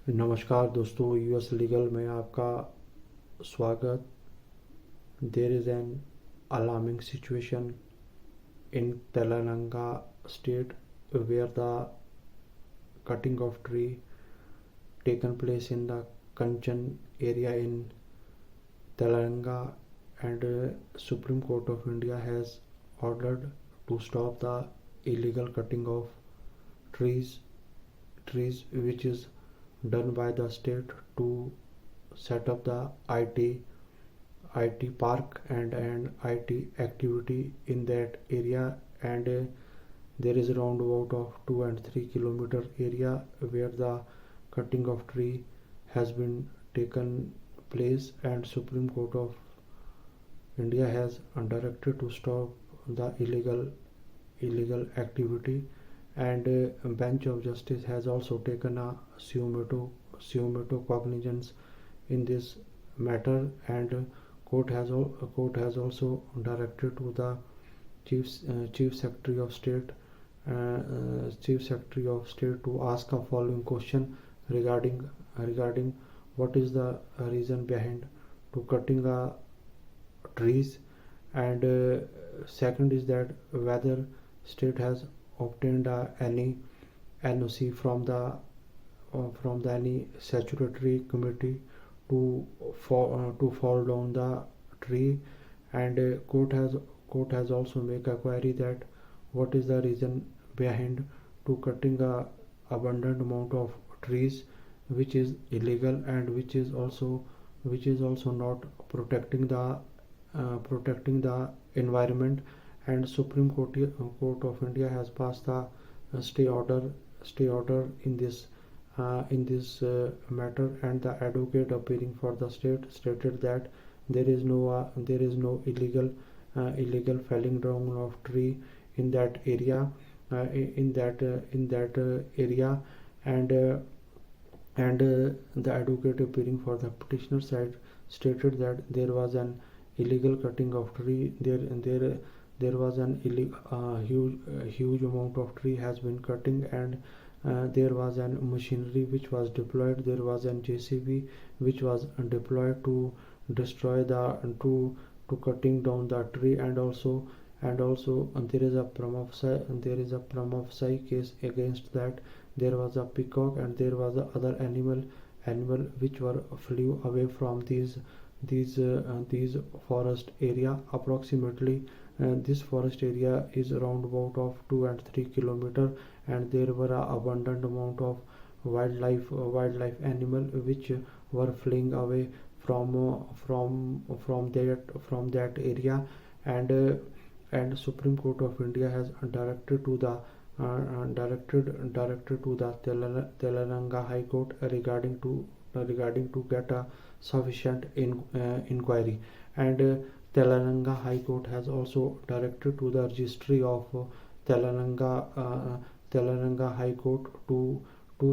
नमस्कार दोस्तों, US legal में आपका स्वागत। There is an alarming situation in Telangana state where the cutting of tree taken place in the Khancha area in Telangana, and Supreme Court of India has ordered to stop the illegal cutting of trees which is done by the state to set up the IT park and IT activity in that area, and there is around about of 2 and 3 kilometer area where the cutting of tree has been taken place, and Supreme Court of India has directed to stop the illegal activity, and bench of justice has also taken a suo cognizance in this matter, and court has also directed to the chief secretary of state to ask a following question regarding what is the reason behind to cutting trees, and second is that whether state has obtained any NOC from the any statutory committee to fall down the tree, and court has also make a query that what is the reason behind to cutting a abundant amount of trees which is illegal, and which is also not protecting the environment, and Supreme Court of India has passed the stay order in this matter, and the advocate appearing for the state stated that there is no illegal felling down of tree in that area, area, and the advocate appearing for the petitioner side stated that there was an illegal cutting of tree. There was an huge amount of tree has been cutting, and there was an machinery which was deployed. There was an JCB which was deployed to destroy to cutting down the tree, and also there is a prima facie case against that. There was a peacock and there was a other animal which were flew away from these forest area. Approximately this forest area is around about of 2 and 3 kilometer, and there were a abundant amount of wildlife animal which were fleeing away from that area, and Supreme Court of India has directed to the Telenaga High Court regarding to get a sufficient inquiry, and Telenaga High Court has also directed to the registry of Telenaga High Court to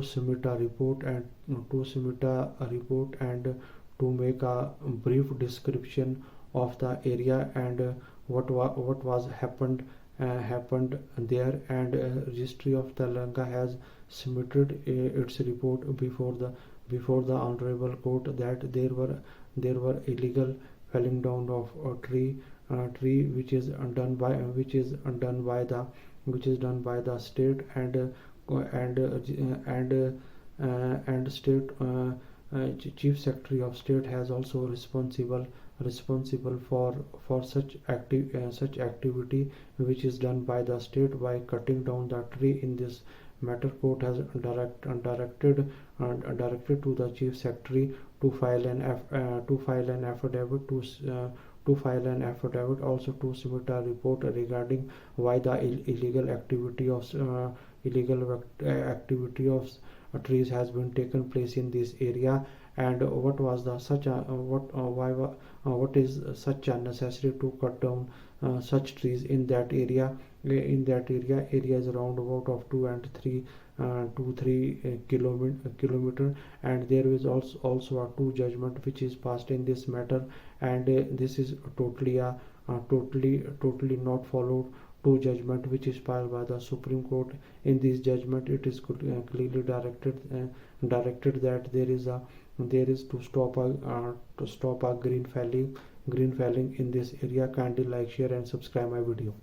submit a report and to make a brief description of the area, and what was happened there, and registry of Telangana has submitted its report before the honorable court that there were illegal felling down of a tree which is done by the state, and state chief secretary of state has also responsible for such activity which is done by the state by cutting down the tree. In this matter, court has directed to the chief secretary to file an affidavit also to submit a report regarding why the illegal activity of trees has been taken place in this area, and what was the such a what is such a necessity to cut down such trees in that area. Area is around about of 2 and 3 kilometer, and there is also a two judgment which is passed in this matter, and this is totally not followed. Two judgment which is filed by the Supreme Court. In this judgment, it is clearly directed that there is to stop a green felling in this area. Kindly like, share and subscribe my video.